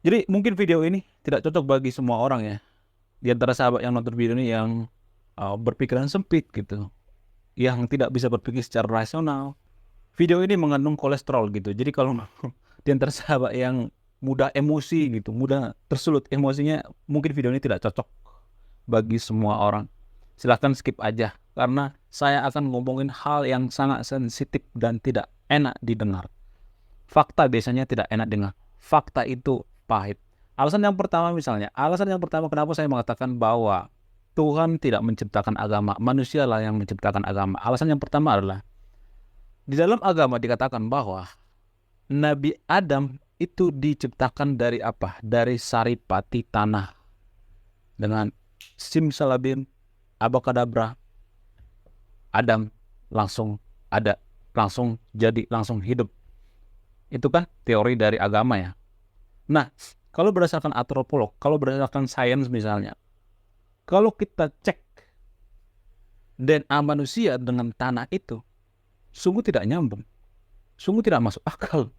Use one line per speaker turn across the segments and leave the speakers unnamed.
Jadi mungkin video ini tidak cocok bagi semua orang ya. Di antara sahabat yang nonton video ini yang berpikiran sempit gitu, yang tidak bisa berpikir secara rasional. Video ini mengandung kolesterol gitu. Jadi kalau di antara sahabat yang mudah emosi gitu, mudah tersulut emosinya, mungkin video ini tidak cocok bagi semua orang. Silahkan skip aja karena saya akan ngomongin hal yang sangat sensitif dan tidak enak didengar. Fakta biasanya tidak enak dengar. Fakta itu pahit. Alasan yang pertama kenapa saya mengatakan bahwa Tuhan tidak menciptakan agama, manusialah yang menciptakan agama. Alasan yang pertama adalah di dalam agama dikatakan bahwa Nabi Adam itu diciptakan dari apa? Dari saripati tanah. Dengan simsalabim, abakadabra, Adam langsung ada, langsung jadi, langsung hidup. Itu kan teori dari agama ya. Nah, kalau berdasarkan antropolog, kalau berdasarkan sains misalnya, kalau kita cek DNA manusia dengan tanah itu, sungguh tidak nyambung, sungguh tidak masuk akal.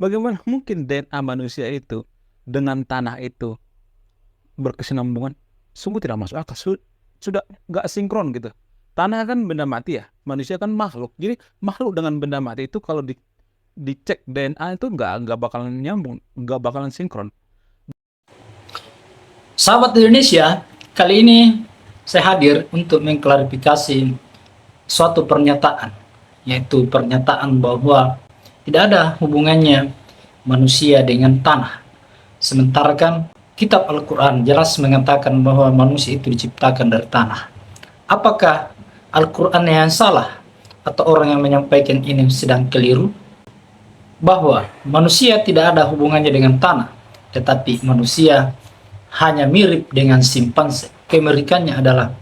Bagaimana mungkin DNA manusia itu dengan tanah itu berkesinambungan? Sungguh tidak masuk akal. Sudah nggak sinkron gitu. Tanah kan benda mati ya, manusia kan makhluk. Jadi makhluk dengan benda mati itu kalau dicek DNA itu nggak bakalan nyambung, nggak bakalan sinkron.
Sahabat Indonesia, kali ini saya hadir untuk mengklarifikasi suatu pernyataan, yaitu pernyataan bahwa tidak ada hubungannya manusia dengan tanah. Sementara kan kitab Al-Quran jelas mengatakan bahwa manusia itu diciptakan dari tanah. Apakah Al-Quran yang salah atau orang yang menyampaikan ini sedang keliru? Bahwa manusia tidak ada hubungannya dengan tanah, tetapi manusia hanya mirip dengan simpanse. Kemirikannya adalah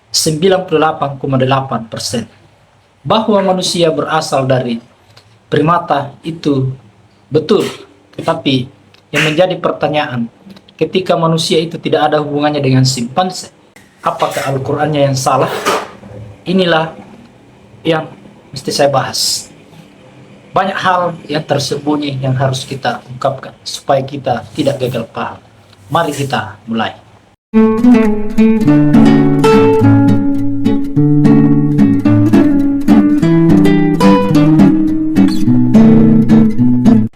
98,8%. Bahwa manusia berasal dari primata itu betul. Tetapi yang menjadi pertanyaan, ketika manusia itu tidak ada hubungannya dengan simpanse, apakah Al-Qur'annya yang salah? Inilah yang mesti saya bahas. Banyak hal yang tersembunyi yang harus kita ungkapkan supaya kita tidak gagal paham. Mari kita mulai.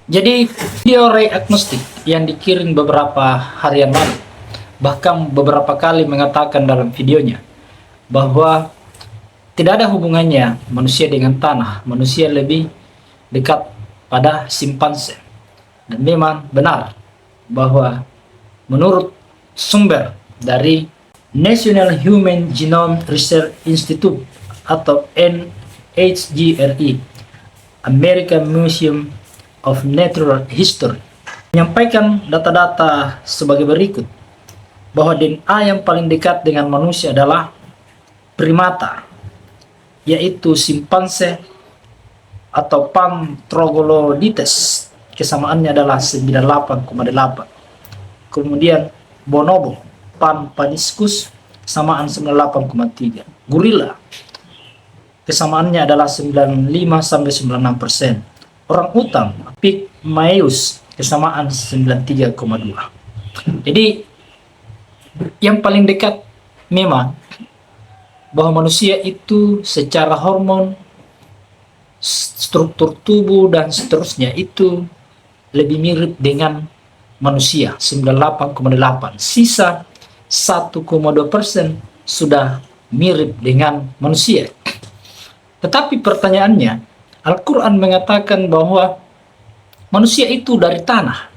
Jadi video Ray Agnostik yang dikirim beberapa hari yang lalu, bahkan beberapa kali mengatakan dalam videonya bahwa tidak ada hubungannya manusia dengan tanah, manusia lebih dekat pada simpanse. Dan memang benar bahwa menurut sumber dari National Human Genome Research Institute atau NHGRI, American Museum of Natural History, menyampaikan data-data sebagai berikut, bahwa DNA yang paling dekat dengan manusia adalah primata, yaitu simpanse atau Pan-troglodytes, kesamaannya adalah 98,8. Kemudian bonobo, Pan-paniscus, samaan 98,3. Gorila, kesamaannya adalah 95-96%. Orang utan, Pygmaeus, kesamaan 93,2. Jadi yang paling dekat memang bahwa manusia itu secara hormon, struktur tubuh dan seterusnya itu lebih mirip dengan manusia 98,8. Sisa 1,2% sudah mirip dengan manusia. Tetapi pertanyaannya, Al-Quran mengatakan bahwa manusia itu dari tanah.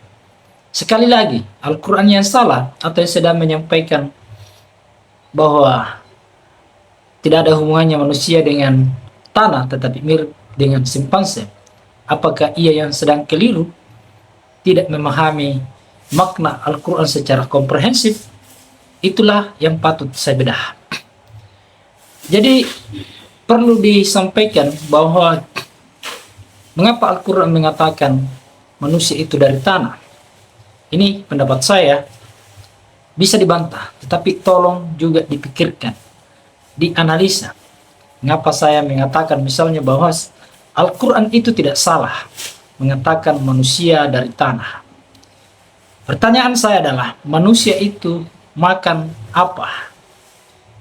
Sekali lagi, Al-Quran yang salah atau yang sedang menyampaikan bahwa tidak ada hubungannya manusia dengan tanah tetapi mirip dengan simpanse. Apakah ia yang sedang keliru, tidak memahami makna Al-Quran secara komprehensif? Itulah yang patut saya bedah. Jadi perlu disampaikan bahwa mengapa Al-Quran mengatakan manusia itu dari tanah. Ini pendapat saya bisa dibantah, tetapi tolong juga dipikirkan, dianalisa. Mengapa saya mengatakan misalnya bahwa Al-Quran itu tidak salah mengatakan manusia dari tanah. Pertanyaan saya adalah, manusia itu makan apa?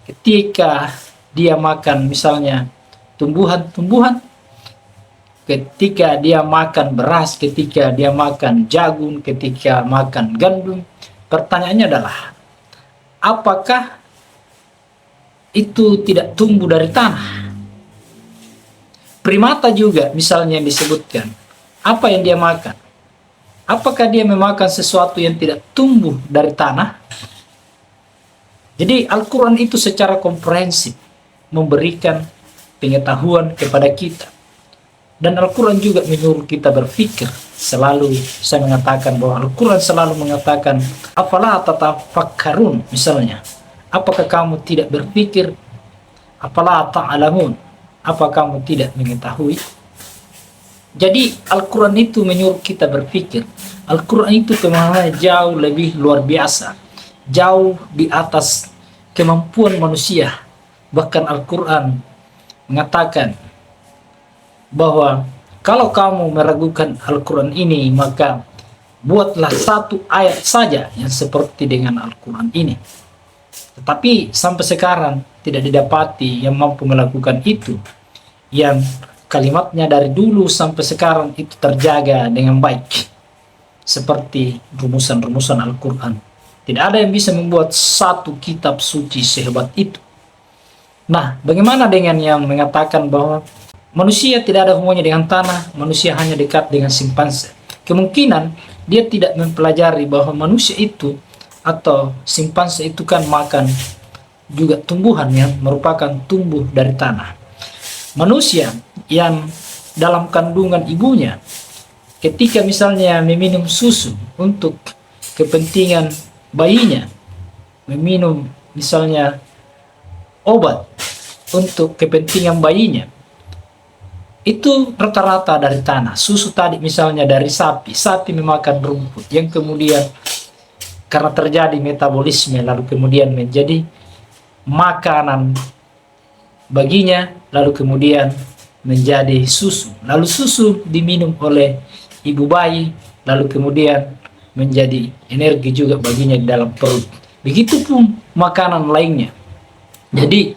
Ketika dia makan misalnya tumbuhan-tumbuhan, ketika dia makan beras, ketika dia makan jagung, ketika makan gandum, pertanyaannya adalah, apakah itu tidak tumbuh dari tanah? Primata juga misalnya disebutkan, apa yang dia makan? Apakah dia memakan sesuatu yang tidak tumbuh dari tanah? Jadi Al-Quran itu secara komprehensif memberikan pengetahuan kepada kita. Dan Al-Quran juga menyuruh kita berpikir. Selalu saya mengatakan bahwa Al-Quran selalu mengatakan, apalah tatafakkarun misalnya. Apakah kamu tidak berpikir? Apalah ta'alamun. Apa kamu tidak mengetahui? Jadi Al-Quran itu menyuruh kita berpikir. Al-Quran itu pemahamannya jauh lebih luar biasa, jauh di atas kemampuan manusia. Bahkan Al-Quran mengatakan bahwa kalau kamu meragukan Al-Quran ini, maka buatlah satu ayat saja yang seperti dengan Al-Quran ini. Tetapi sampai sekarang tidak didapati yang mampu melakukan itu, yang kalimatnya dari dulu sampai sekarang itu terjaga dengan baik seperti rumusan-rumusan Al-Quran. Tidak ada yang bisa membuat satu kitab suci sehebat itu. Nah, bagaimana dengan yang mengatakan bahwa manusia tidak ada hubungannya dengan tanah, manusia hanya dekat dengan simpanse? Kemungkinan dia tidak mempelajari bahwa manusia itu atau simpanse itu kan makan juga tumbuhan yang merupakan tumbuh dari tanah. Manusia yang dalam kandungan ibunya, ketika misalnya meminum susu untuk kepentingan bayinya, meminum misalnya obat untuk kepentingan bayinya, itu rata-rata dari tanah. Susu tadi misalnya dari sapi, sapi memakan rumput yang kemudian karena terjadi metabolisme lalu kemudian menjadi makanan baginya, lalu kemudian menjadi susu. Lalu susu diminum oleh ibu bayi, lalu kemudian menjadi energi juga baginya di dalam perut. Begitupun makanan lainnya. Jadi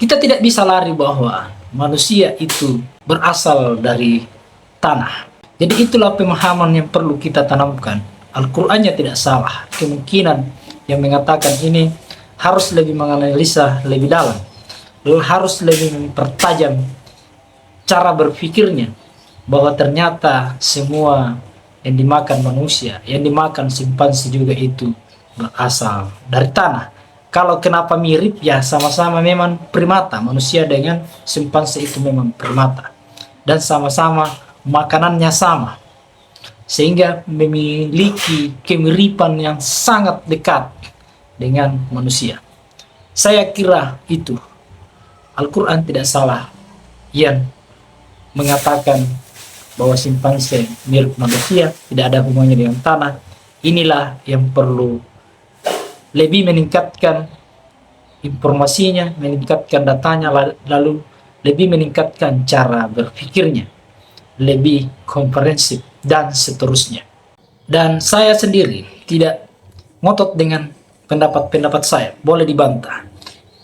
kita tidak bisa lari bahwa manusia itu berasal dari tanah. Jadi itulah pemahaman yang perlu kita tanamkan. Al-Qur'annya tidak salah. Kemungkinan yang mengatakan ini harus lebih menganalisa lebih dalam, harus lebih mempertajam cara berpikirnya, bahwa ternyata semua yang dimakan manusia, yang dimakan simpanse juga itu berasal dari tanah. Kalau kenapa mirip, ya sama-sama memang primata. Manusia dengan simpanse itu memang primata, dan sama-sama makanannya sama, sehingga memiliki kemiripan yang sangat dekat dengan manusia. Saya kira itu Al-Quran tidak salah yang mengatakan bahwa simpanse mirip manusia, tidak ada hubungannya dengan tanah. Inilah yang perlu lebih meningkatkan informasinya, meningkatkan datanya, lalu lebih meningkatkan cara berpikirnya, lebih komprehensif, dan seterusnya. Dan saya sendiri tidak ngotot dengan pendapat-pendapat saya, boleh dibantah.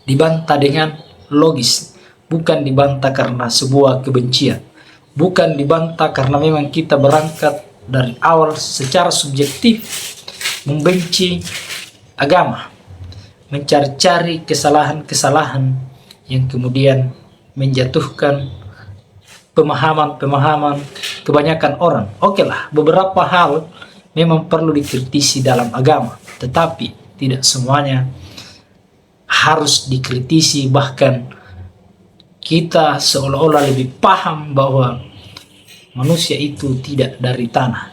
Dibantah dengan logis, bukan dibantah karena sebuah kebencian, bukan dibantah karena memang kita berangkat dari awal secara subjektif membenci agama, mencari-cari kesalahan-kesalahan yang kemudian menjatuhkan pemahaman-pemahaman kebanyakan orang. Oke lah, beberapa hal memang perlu dikritisi dalam agama, tetapi tidak semuanya harus dikritisi. Bahkan kita seolah-olah lebih paham bahwa manusia itu tidak dari tanah,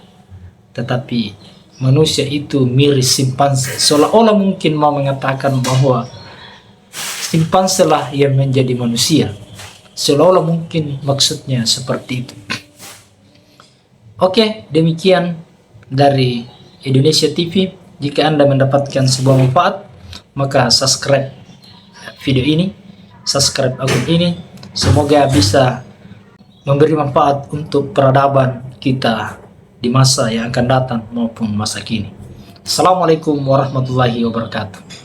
tetapi manusia itu mirip simpanse. Seolah-olah mungkin mau mengatakan bahwa simpanse lah yang menjadi manusia. Seolah-olah mungkin maksudnya seperti itu. Oke, demikian dari Indonesia TV. Jika Anda mendapatkan sebuah manfaat, maka subscribe video ini, subscribe akun ini. Semoga bisa memberi manfaat untuk peradaban kita di masa yang akan datang maupun masa kini. Assalamualaikum warahmatullahi wabarakatuh.